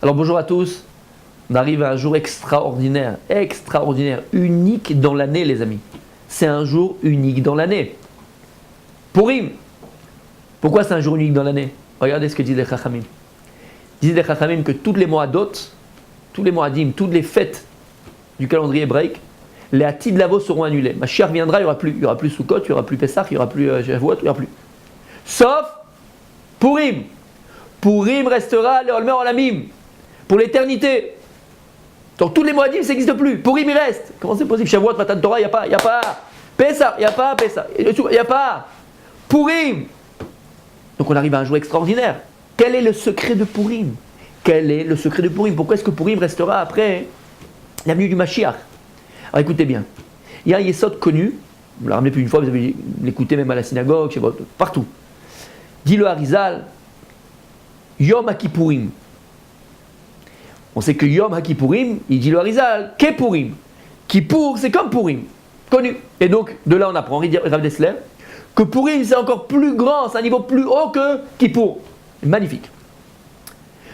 Alors bonjour à tous, on arrive à un jour extraordinaire, unique dans l'année les amis. C'est un jour unique dans l'année. Purim. Pourquoi c'est un jour unique dans l'année? Regardez ce que disent les Chachamim. Disent les Chachamim que tous les Moadot, tous les Moadim, toutes les fêtes du calendrier hébraïque, les Hatid Lavo seront annulés. Mashiach viendra, il n'y aura plus Sukkot, il n'y aura plus Pessah, il n'y aura plus Shavuot, il n'y aura plus. Sauf Purim. Purim restera le Olmer Olamim pour l'éternité. Donc tous les Moadim, ça n'existe plus. Purim, il reste. Comment c'est possible? Shavuot, Matan Torah, il n'y a pas. Pessah, il n'y a pas. Pessah, il n'y a pas. Purim. Donc on arrive à un jour extraordinaire. Quel est le secret de Purim? Quel est le secret de Purim? Pourquoi est-ce que Purim restera après la venue du Mashiach? Alors écoutez bien. Il y a un Yesod connu, vous l'avez ramené plus d'une fois, vous avez l'écouté même à la synagogue, partout. Dit le Harizal, Yom HaKippurim. On sait que Yom HaKippurim, il dit le Harizal, Kepurim. Kippour, c'est comme Purim, connu. Et donc, de là on apprend, Rav Dessler, que Purim c'est encore plus grand, c'est un niveau plus haut que Kippour. Magnifique.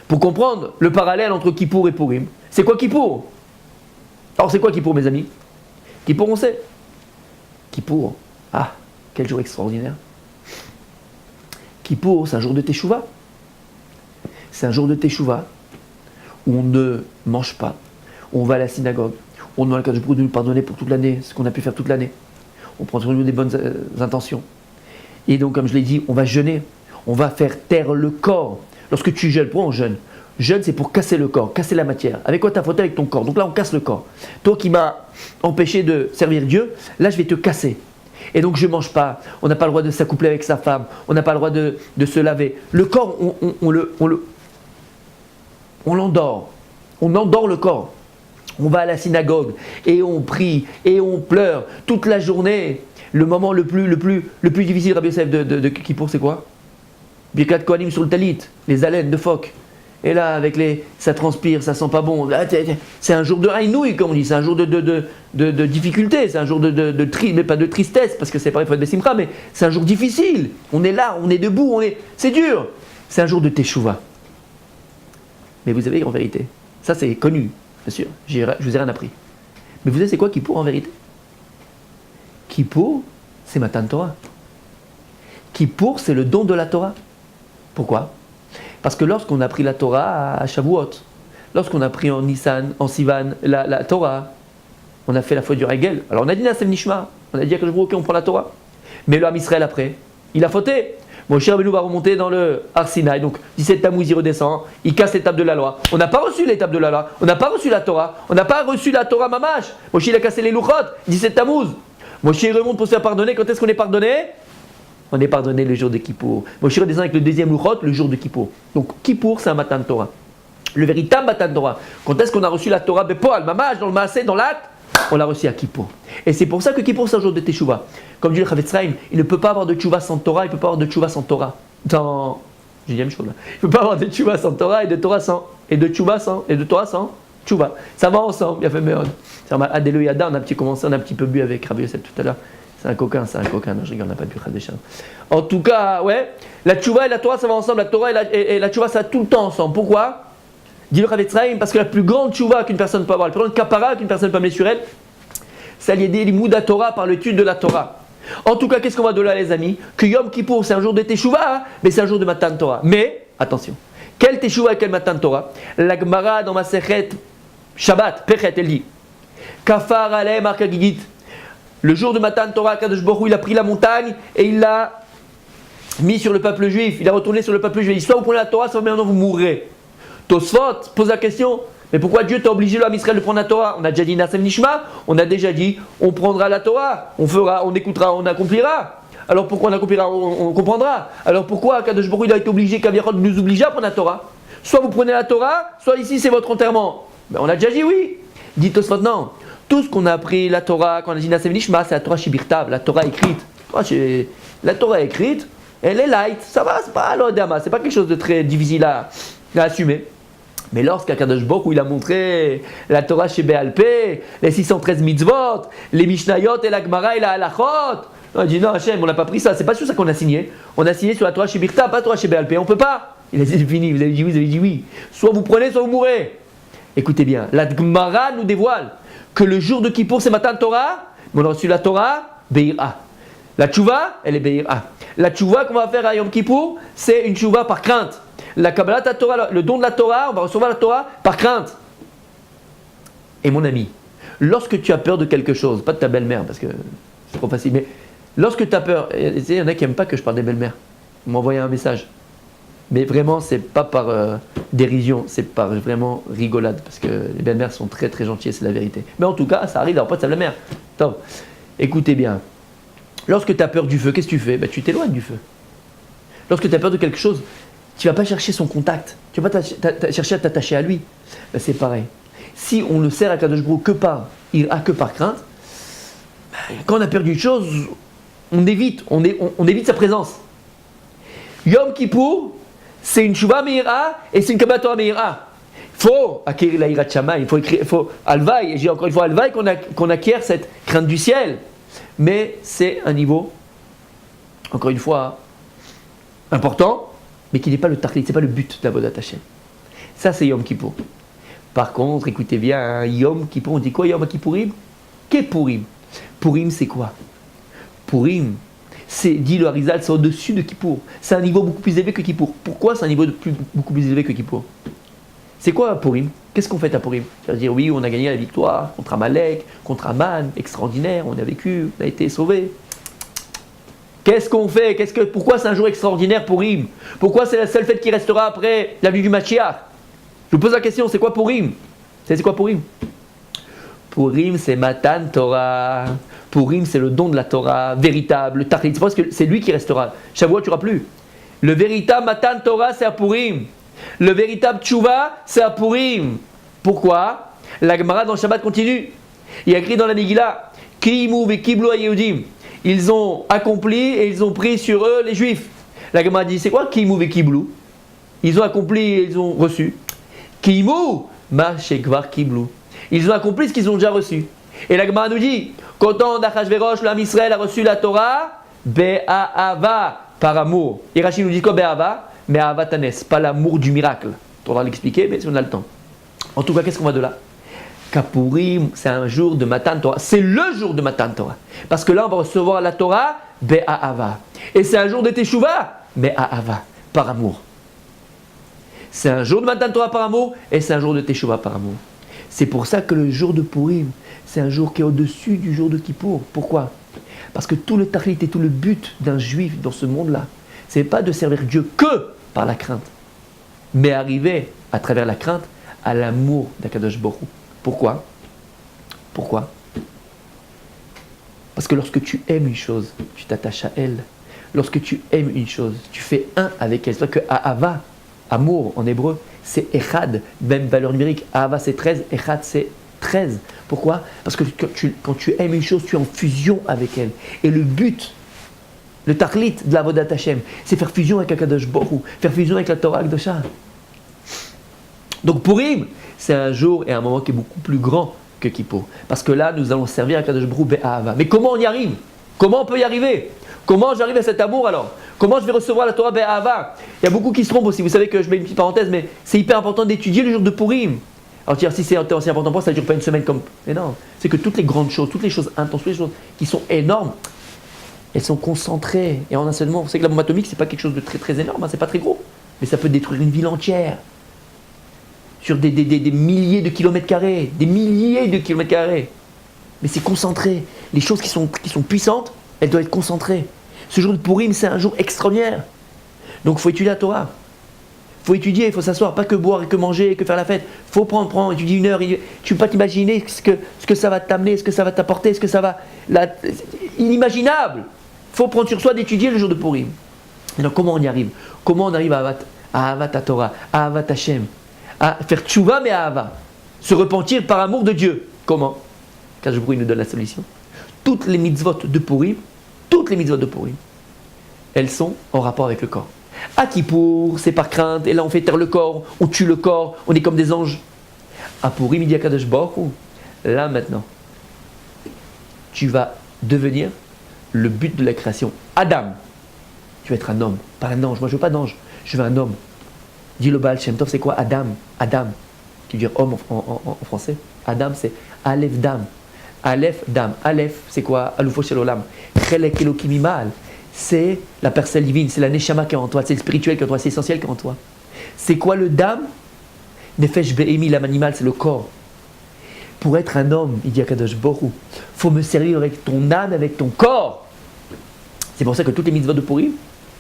Pour comprendre le parallèle entre Kippour et Purim, c'est quoi Kippour? Alors c'est quoi Kippour mes amis? Kippour on sait. Kippour, ah, quel jour extraordinaire. Kippour, c'est un jour de Teshuvah. C'est un jour de Teshuvah où on ne mange pas, où on va à la synagogue, on demande à Kadosh Baruch Hu de nous pardonner pour toute l'année, ce qu'on a pu faire toute l'année. On prend sur nous des bonnes intentions. Et donc, comme je l'ai dit, on va jeûner, on va faire taire le corps. Lorsque tu jeûnes, pourquoi on jeûne? Jeûne, c'est pour casser le corps, casser la matière. Avec quoi tu as faute? Avec ton corps. Donc là, on casse le corps. Toi qui m'as empêché de servir Dieu, là, je vais te casser. Et donc, je ne mange pas. On n'a pas le droit de s'accoupler avec sa femme. On n'a pas le droit de se laver. Le corps, on l'endort. On endort le corps. On va à la synagogue et on prie et on pleure toute la journée. Le moment le plus difficile, Rabbi Yosef, de Kippour, c'est quoi? Birkat Kohanim sur le talit, les haleines de phoque. Et là, ça transpire, ça sent pas bon. C'est un jour de haïnouille, comme on dit. C'est un jour de difficulté. C'est un jour mais pas de tristesse, parce que c'est pas il faut être Bessimcha, mais c'est un jour difficile. On est là, on est debout, c'est dur. C'est un jour de Teshuvah. Mais vous savez, en vérité, ça c'est connu, bien sûr. Je vous ai rien appris. Mais vous savez, c'est quoi Kippour en vérité? Kippour, c'est Matan Torah. Kippour, c'est le don de la Torah. Pourquoi? Parce que lorsqu'on a pris la Torah à Shavuot, lorsqu'on a pris en Nissan, en Sivan, la Torah, on a fait la faute du Regel. Alors on a dit Nasem Nishma, on a dit à Kadosh Baruch Hu, on prend la Torah. Mais le Ham Israël après, il a fauté. Moshe Rabbeinu va remonter dans le Har Sinaï, donc 17 Tammuz il redescend, il casse l'étape de la loi. On n'a pas reçu l'étape de la loi, on n'a pas reçu la Torah, on n'a pas reçu la Torah Mamash. Moshe il a cassé les Luchot, 17 Tammuz. Moshe il remonte pour se faire pardonner. Quand est-ce qu'on est pardonné? On est pardonné le jour de Kippour. Moshe redescend avec le deuxième Luchot le jour de Kippour. Donc Kippour c'est un Matan Torah. Le véritable Matan Torah. Quand est-ce qu'on a reçu la Torah Bepoal, Mamash, dans le Maaseh, dans l'acte? On l'a reçu à Kippour. Et c'est pour ça que Kippour c'est un jour de Teshuvah. Comme dit le Chavetz Chaim, il ne peut pas avoir de Teshuvah sans Torah, il ne peut pas avoir de Teshuvah sans Torah. J'ai dit la même chose là. Il ne peut pas avoir de Teshuvah sans Torah et de Torah sans. Et de Teshuvah sans. Et de Torah sans Teshuvah. Ça va ensemble, il a fait Meod. Adelo Yada, on a un petit peu bu avec Rabbi Yosef tout à l'heure. C'est un coquin. Non, je rigole, on n'a pas bu Khadécha. En tout cas, ouais, la Teshuvah et la Torah ça va ensemble. La Torah et la Teshuvah ça va tout le temps ensemble. Pourquoi? Dit le Chavetz Chaim, parce que la plus grande Teshuvah qu'une personne peut avoir, la plus grande kapara qu'une personne peut amener sur elle, c'est l'idée du Mouda Torah par l'étude de la Torah. En tout cas, qu'est-ce qu'on va de là, les amis? Que Yom Kippour, c'est un jour de Teshuvah, hein, mais c'est un jour de Matan Torah. Mais, attention, quel Teshuvah et quel Matan Torah? La Gemara dans Masechet Shabbat, Pechet, elle dit Kafar Alem Arkagigit. Le jour de Matan Torah, Kadosh Baruch Hu, il a pris la montagne et il l'a mis sur le peuple juif. Il a retourné sur le peuple juif. Soit vous prenez la Torah, soit maintenant vous mourrez. Tosfot pose la question. Mais pourquoi Dieu t'a obligé l'homme Israël de prendre la Torah? On a déjà dit Nasem Nishma, on a déjà dit on prendra la Torah, on fera, on écoutera, on accomplira. Alors pourquoi on accomplira, on comprendra. Alors pourquoi Kadosh Baruch Hu a été obligé, Kaviarod nous obliger à prendre la Torah? Soit vous prenez la Torah, soit ici c'est votre enterrement. Ben, on a déjà dit oui. Dites Tosfot non. Tout ce qu'on a appris, la Torah, qu'on a dit Nasem Nishma, c'est la Torah Shibirtav, la Torah écrite. La Torah écrite, elle est light, ça va, c'est pas l'odama, c'est pas quelque chose de très difficile à assumer. Mais lorsqu'Akadosh Baruch Hu il a montré la Torah chez Béalpé, les 613 mitzvot, les Mishnayot et la Gemara et la Halachot, on a dit non Hachem, on n'a pas pris ça, c'est pas sur ça qu'on a signé. On a signé sur la Torah chez Birta, pas la Torah chez Béalpé, on peut pas. Il a dit c'est fini, vous avez dit oui, vous avez dit oui. Soit vous prenez, soit vous mourrez. Écoutez bien, la Gemara nous dévoile que le jour de Kippour, c'est Matan Torah, mais on a reçu la Torah, Be'ira. La Tchouva, elle est Be'ira. La Tchouva qu'on va faire à Yom Kippour, c'est une Tchouva par crainte. La Kabbalat Torah, le don de la Torah, on va recevoir la Torah par crainte. Et mon ami, lorsque tu as peur de quelque chose, pas de ta belle-mère, parce que c'est trop facile, mais lorsque tu as peur, il y en a qui n'aiment pas que je parle des belles-mères, ils m'ont envoyé un message. Mais vraiment, c'est pas par dérision, c'est par vraiment rigolade, parce que les belles-mères sont très très gentilles, c'est la vérité. Mais en tout cas, ça arrive d'avoir pas de sa belle-mère. Attends, écoutez bien. Lorsque tu as peur du feu, qu'est-ce que tu fais? Ben, tu t'éloignes du feu. Lorsque tu as peur de quelque chose, tu ne vas pas chercher son contact, tu ne vas pas chercher à t'attacher à lui. Ben, c'est pareil. Si on ne sert à Kadosh Baruch que par crainte, ben, quand on a perdu une chose, on évite sa présence. Yom Kippour, c'est une Tchouva Meira et c'est une Kabbalat Torah Meira. Il faut acquérir la Hirat Shamayim, il faut Alvaï, et j'ai encore une fois Alvaï qu'on acquiert cette crainte du ciel. Mais c'est un niveau, encore une fois, important, mais qui n'est pas le tarlit, ce n'est pas le but d'Avodat Hashem. Ça, c'est Yom Kippour. Par contre, écoutez bien, hein, Yom Kippour, on dit quoi Yom Kippourim? Qu'est Purim? Purim, c'est quoi? Purim, c'est, dit le Harizal, c'est au-dessus de Kippour. C'est un niveau beaucoup plus élevé que Kippour. Pourquoi c'est un niveau beaucoup plus élevé que Kippour? C'est quoi Purim? Qu'est-ce qu'on fait à Purim? C'est-à-dire, oui, on a gagné la victoire contre Amalek, contre Aman, extraordinaire, on a vécu, on a été sauvé. Qu'est-ce qu'on fait? Pourquoi c'est un jour extraordinaire Purim? Pourquoi c'est la seule fête qui restera après la venue du Mashiach? Je vous pose la question, c'est quoi Purim? C'est quoi Purim? Purim, c'est Matan Torah. Purim, c'est le don de la Torah, véritable, le Tachlit. C'est parce que c'est lui qui restera. Shavuot, tu n'auras plus. Le véritable Matan Torah, c'est à Purim. Le véritable Tchouva, c'est à Purim. Pourquoi? La Gemara dans le Shabbat continue. Il y a écrit dans la Megillah, Kiimu vekiblu haYehudim. Ils ont accompli et ils ont pris sur eux les Juifs. La Gemara dit, c'est quoi Kiimu vekiblu? Ils ont accompli et ils ont reçu. Kiimu ma shekvar kiblu. Ils ont accompli ce qu'ils ont déjà reçu. Et la Gemara nous dit, quand d'Achashverosh, l'âme Israël a reçu la Torah, Be'ahava, par amour. Et Rachid nous dit quoi Be'ahava? Mais Avatanes, pas l'amour du miracle. On va l'expliquer, mais si on a le temps. En tout cas, qu'est-ce qu'on voit de là? Kapurim, c'est un jour de Matan Torah. C'est le jour de Matan Torah. Parce que là, on va recevoir la Torah, Be'ahava. Et c'est un jour de Teshuvah, Be'ahava, par amour. C'est un jour de Matan Torah par amour, et c'est un jour de Teshuvah par amour. C'est pour ça que le jour de Purim, c'est un jour qui est au-dessus du jour de Kippour. Pourquoi? Parce que tout le tachlit et tout le but d'un juif dans ce monde-là, c'est pas de servir Dieu que par la crainte, mais arriver à travers la crainte à l'amour d'Akadosh Baruch Hu. Pourquoi? Parce que lorsque tu aimes une chose, tu t'attaches à elle. Lorsque tu aimes une chose, tu fais un avec elle. C'est vrai que Ahava, amour en hébreu, c'est Echad, même valeur numérique. Ahava c'est 13, Echad c'est 13. Pourquoi? Parce que quand tu aimes une chose, tu es en fusion avec elle. Et le but, le tachlit de la Avodat Hashem, c'est faire fusion avec Akadosh Baruch Hu, faire fusion avec la Torah Akdosha. Donc Purim, c'est un jour et un moment qui est beaucoup plus grand que Kippour. Parce que là, nous allons servir Akadosh Baruch Hu Be'ahava. Mais comment on y arrive? Comment on peut y arriver? Comment j'arrive à cet amour alors? Comment je vais recevoir la Torah Be'ahava? Il y a beaucoup qui se trompent aussi. Vous savez que je mets une petite parenthèse, mais c'est hyper important d'étudier le jour de Purim. Alors si c'est aussi important pour moi, ça ne dure pas une semaine comme... Mais non, c'est que toutes les grandes choses, toutes les choses intenses, toutes les choses qui sont énormes, elles sont concentrées et en un seul mot. Vous savez que la bombe atomique, c'est pas quelque chose de très très énorme, hein, c'est pas très gros. Mais ça peut détruire une ville entière. Sur des milliers de kilomètres carrés. Des milliers de kilomètres carrés. Mais c'est concentré. Les choses qui sont puissantes, elles doivent être concentrées. Ce jour de Purim, c'est un jour extraordinaire. Donc il faut étudier la Torah. Il faut étudier, il faut s'asseoir, pas que boire et que manger et que faire la fête. Il faut prendre, étudier une heure. Tu ne peux pas t'imaginer ce que ça va t'amener, ce que ça va t'apporter, ce que ça va... Inimaginable. Il faut prendre sur soi d'étudier le jour de Purim. Alors comment on y arrive? Comment on arrive à Ahavat Torah, à Ahavat Hashem, à faire tchouva mais à Ahava, se repentir par amour de Dieu? Comment? Kadosh Baruch Hu nous donne la solution. Toutes les mitzvot de Purim, elles sont en rapport avec le corps. À Kippour, c'est par crainte, et là on fait taire le corps, on tue le corps, on est comme des anges. À Purim, il dit à Kadosh Baruch Hu, là maintenant, tu vas devenir le but de la création. Adam, tu vas être un homme, pas un ange. Moi je veux pas d'ange, je veux un homme. Dit le Baal Shem Tov, c'est quoi Adam? Adam, qui veut dire homme en français. Adam, c'est Aleph Dam. Aleph Dam. Aleph, c'est quoi Alufo Shel Olam. Chelek Elokim Imal. C'est la personne divine, c'est la Neshama qui est en toi, c'est le spirituel qui est en toi, c'est essentiel qui est en toi. C'est quoi le Dam? Nefesh Behemi, l'âme animale, c'est le corps. Pour être un homme, il dit à Kadosh Baruch Hu, faut me servir avec ton âme, avec ton corps. C'est pour ça que toutes les mitzvot de Purim,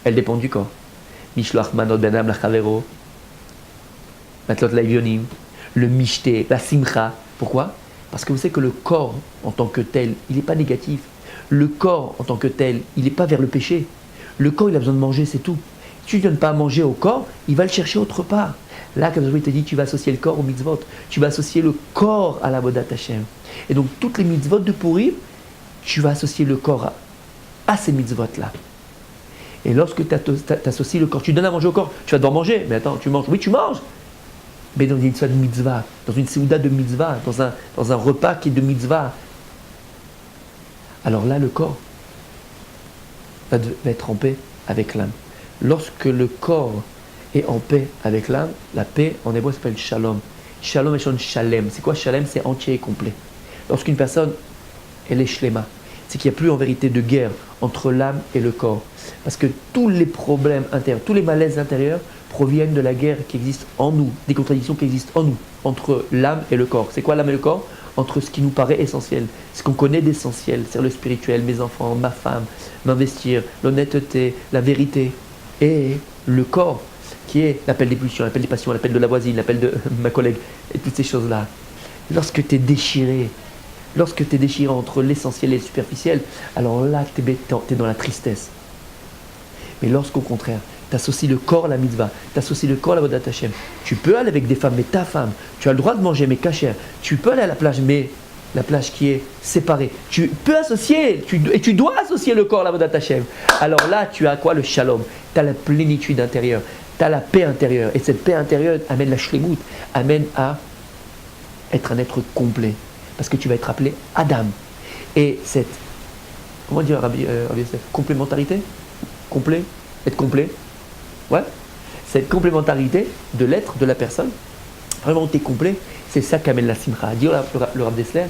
elles dépendent du corps. Mishloach manot ben adam lachavero, matlot laivionim, le mishte, la simcha. Pourquoi? Parce que vous savez que le corps en tant que tel, il n'est pas négatif. Le corps en tant que tel, il n'est pas vers le péché. Le corps, il a besoin de manger, c'est tout. Si tu ne donnes pas à manger au corps, il va le chercher autre part. Là, comme il te dit, tu vas associer le corps au mitzvot. Tu vas associer le corps à la Avodat Hashem. Et donc, toutes les mitzvot de Purim, tu vas associer le corps à ces mitzvot-là. Et lorsque tu associes le corps, tu donnes à manger au corps, tu vas devoir manger. Mais attends, tu manges. Oui, tu manges. Mais dans une soirée de mitzvah, dans une séouda de mitzvah, dans un repas qui est de mitzvah. Alors là, le corps va être en paix avec l'âme. Lorsque le corps est en paix avec l'âme, la paix en hébreu s'appelle shalom. Shalom et shalem. C'est quoi shalem? C'est entier et complet. Lorsqu'une personne, elle est shlema, c'est qu'il n'y a plus en vérité de guerre entre l'âme et le corps. Parce que tous les problèmes intérieurs, tous les malaises intérieurs proviennent de la guerre qui existe en nous, des contradictions qui existent en nous, entre l'âme et le corps. C'est quoi l'âme et le corps? Entre ce qui nous paraît essentiel, ce qu'on connaît d'essentiel, c'est le spirituel, mes enfants, ma femme, m'investir, l'honnêteté, la vérité, et le corps, qui est l'appel des pulsions, l'appel des passions, l'appel de la voisine, l'appel de ma collègue, et toutes ces choses-là. Lorsque tu es déchiré entre l'essentiel et le superficiel, alors là, tu es dans la tristesse. Mais lorsqu'au contraire, tu associes le corps à la mitzvah, tu associes le corps à la Avodat Hashem, tu peux aller avec des femmes, mais ta femme, tu as le droit de manger, mais cachère, tu peux aller à la plage, mais la plage qui est séparée, tu peux associer, et tu dois associer le corps à la Avodat Hashem. Alors là, tu as quoi? Le shalom, tu as la plénitude intérieure, tu as la paix intérieure, et cette paix intérieure amène la shlemut, amène à être un être complet, parce que tu vas être appelé Adam. Et cette, comment dire Rabbi Yosef, complémentarité, complet, être complet, ouais, cette complémentarité de l'être de la personne, vraiment t'es complet, c'est ça qu'amène la simcha. Dit le Rav Dessler,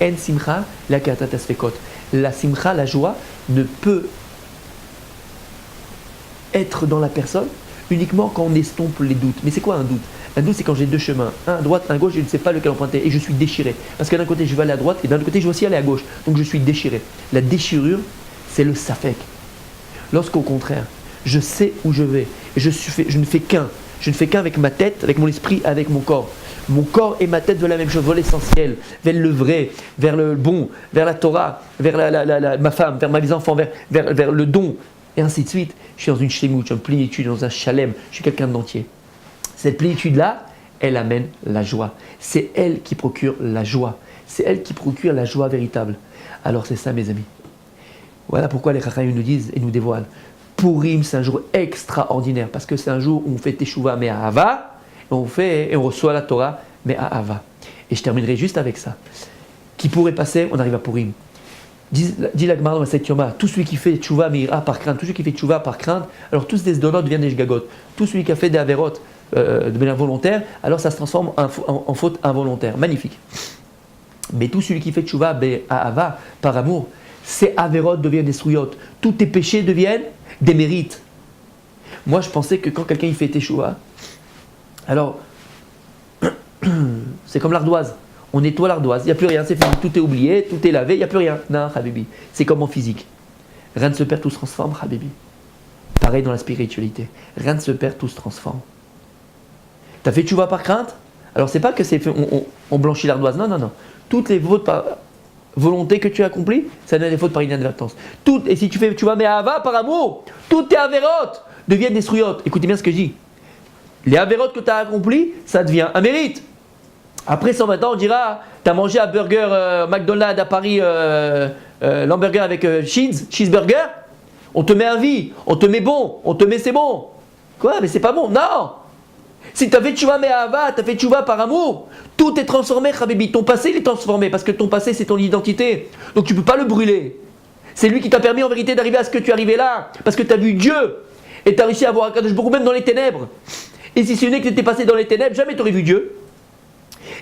en simcha la katatas fekot. La simcha, la joie, ne peut être dans la personne uniquement quand on estompe les doutes. Mais c'est quoi un doute? Un doute, c'est quand j'ai deux chemins, un à droite, un à gauche, je ne sais pas lequel emprunter, et je suis déchiré. Parce que d'un côté, je veux aller à droite, et d'un autre côté, je veux aussi aller à gauche. Donc je suis déchiré. La déchirure, c'est le safek. Lorsqu'au contraire, je sais où je vais, et je ne fais qu'un. Je ne fais qu'un avec ma tête, avec mon esprit, avec mon corps. Mon corps et ma tête veulent la même chose, veulent l'essentiel, vers le vrai, vers le bon, vers la Torah, vers ma femme, vers mes enfants, vers le don, et ainsi de suite. Je suis dans une shlemut, je suis en plénitude, dans un shalem, je suis quelqu'un d'entier. Cette plénitude-là, elle amène la joie. C'est elle qui procure la joie. C'est elle qui procure la joie véritable. Alors c'est ça, mes amis. Voilà pourquoi les Chachamim nous disent et nous dévoilent. Purim, c'est un jour extraordinaire, parce que c'est un jour où on fait Teshuvah, mais à Hava, et on reçoit la Torah, mais à Hava. Et je terminerai juste avec ça. Qui pourrait passer, on arrive à Purim. Dit la Gemara dans la Masechet Yoma, tout celui qui fait Teshuvah, mais ira par crainte, tout celui qui fait Teshuvah par crainte, alors tous des Zdonot deviennent des Shgagot. Tout celui qui a fait des Averot de manière volontaire, alors ça se transforme en faute involontaire. Magnifique. Mais tout celui qui fait Teshuvah, à Hava, par amour, ces Averot deviennent des Sruyot. Tous tes péchés deviennent des mérites. Moi, je pensais que quand quelqu'un il fait Teshuvah, alors, c'est comme l'ardoise. On nettoie l'ardoise, il n'y a plus rien, c'est fini, tout est oublié, tout est lavé, il n'y a plus rien. Non, Habibi, c'est comme en physique. Rien ne se perd, tout se transforme, Habibi. Pareil dans la spiritualité. Rien ne se perd, tout se transforme. Tu as fait Teshuvah par crainte? Alors, c'est pas que c'est fait, on blanchit l'ardoise, non, non, non. Toutes les fautes par volonté que tu as accomplies, ça donne des fautes par inadvertance. Et si tu fais Teshuvah, mais Ahava, par amour, toutes tes avérotes deviennent des srouillottes. Écoutez bien ce que je dis. Les avérotes que tu as accomplies, ça devient un mérite. Après 120 ans, on dira, tu as mangé un burger McDonald's à Paris, l'hamburger avec cheeseburger, on te met un vie, on te met bon, on te met c'est bon. Quoi? Mais c'est pas bon, non. Si tu as fait tchouva mais Ahava, tu as fait tchouva par amour, tout est transformé, Habibi. Ton passé, il est transformé, parce que ton passé, c'est ton identité. Donc tu ne peux pas le brûler. C'est lui qui t'a permis en vérité d'arriver à ce que tu es arrivé là, parce que tu as vu Dieu, et tu as réussi à voir Akadosh Baruch Hu même dans les ténèbres. Et si ce n'est que tu étais passé dans les ténèbres, jamais tu aurais vu Dieu.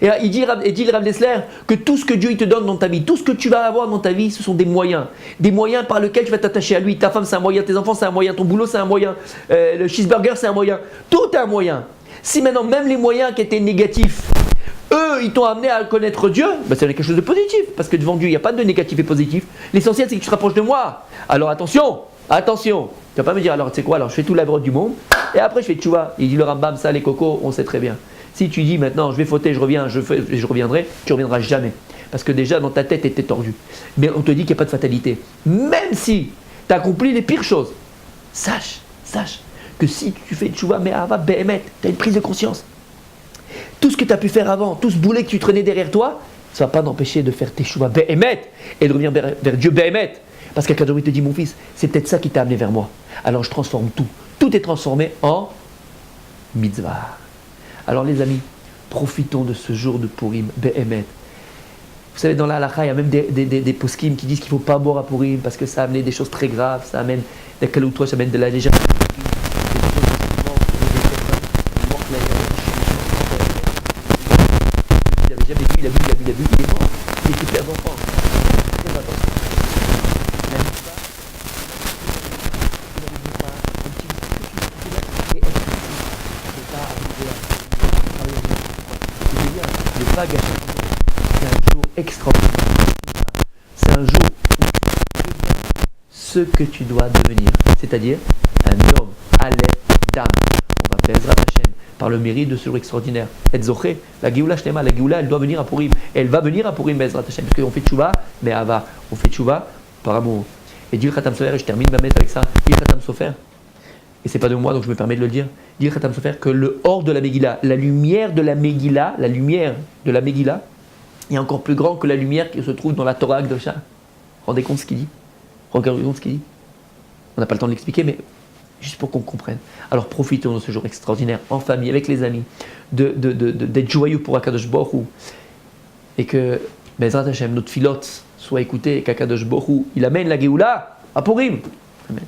Et il dit le Rav Dessler que tout ce que Dieu il te donne dans ta vie, tout ce que tu vas avoir dans ta vie, ce sont des moyens par lesquels tu vas t'attacher à lui. Ta femme c'est un moyen, tes enfants c'est un moyen, ton boulot c'est un moyen, le cheeseburger c'est un moyen, tout est un moyen. Si maintenant même les moyens qui étaient négatifs, eux ils t'ont amené à connaître Dieu, ben c'est quelque chose de positif, parce que devant Dieu il n'y a pas de négatif et positif. L'essentiel c'est que tu te rapproches de moi. Alors attention, tu vas pas me dire alors tu sais quoi, alors je fais tout la du monde et après je fais tchouva. Il dit le Rambam, ça les cocos, on sait très bien. Si tu dis maintenant je vais fauter, je reviendrai, tu ne reviendras jamais. Parce que déjà dans ta tête était tordue. Mais on te dit qu'il n'y a pas de fatalité. Même si tu as accompli les pires choses, sache que si tu fais tchouva, mais ava behemet, tu as une prise de conscience. Tout ce que tu as pu faire avant, tout ce boulet que tu traînais derrière toi, ça ne va pas t'empêcher de faire tes tchouva behemet et de revenir vers Dieu behemet. Parce qu'un il te dit mon fils, c'est peut-être ça qui t'a amené vers moi. Alors je transforme tout. Tout est transformé en mitzvah. Alors les amis, profitons de ce jour de Purim, Be'emet. Vous savez, dans la halakha, il y a même des poskim qui disent qu'il ne faut pas boire à Purim parce que ça amène des choses très graves, ça amène des kaloutois, ça amène de la légèreté. Il n'avait jamais bu, il a bu, il est mort. Il était père d'enfant. Très attention. Même pas, pas gâcher. C'est un jour extraordinaire. C'est un jour où tu deviens ce que tu dois devenir, c'est-à-dire un homme, Aleph, Dam. On va faire Ezrat Hashem par le mérite de ce jour extraordinaire. Et Zoché, la Géoula Shlema, la Géoula, elle doit venir à Purim. Elle va venir à Purim, Ezrat Hashem, parce qu'on fait tchouva, mais Ava, on fait tchouva par amour. Et Dil Khatam Sofer, et je termine ma messe avec ça, Dil Khatam Sofer. Et c'est pas de moi, donc je me permets de le dire, dit le Khatam Sofer que le hors de la Megillah, la lumière de la Megillah, est encore plus grande que la lumière qui se trouve dans la Torah Akdosha. Rendez compte ce qu'il dit. Regardez compte ce qu'il dit. On n'a pas le temps de l'expliquer, mais juste pour qu'on comprenne. Alors profitons de ce jour extraordinaire, en famille, avec les amis, d'être joyeux pour Akadosh Baruch Hu. Et que Bezrat Hashem, notre filote, soit écouté, et qu'Akadosh Baruch Hu, il amène la Géoula à Purim. Amen.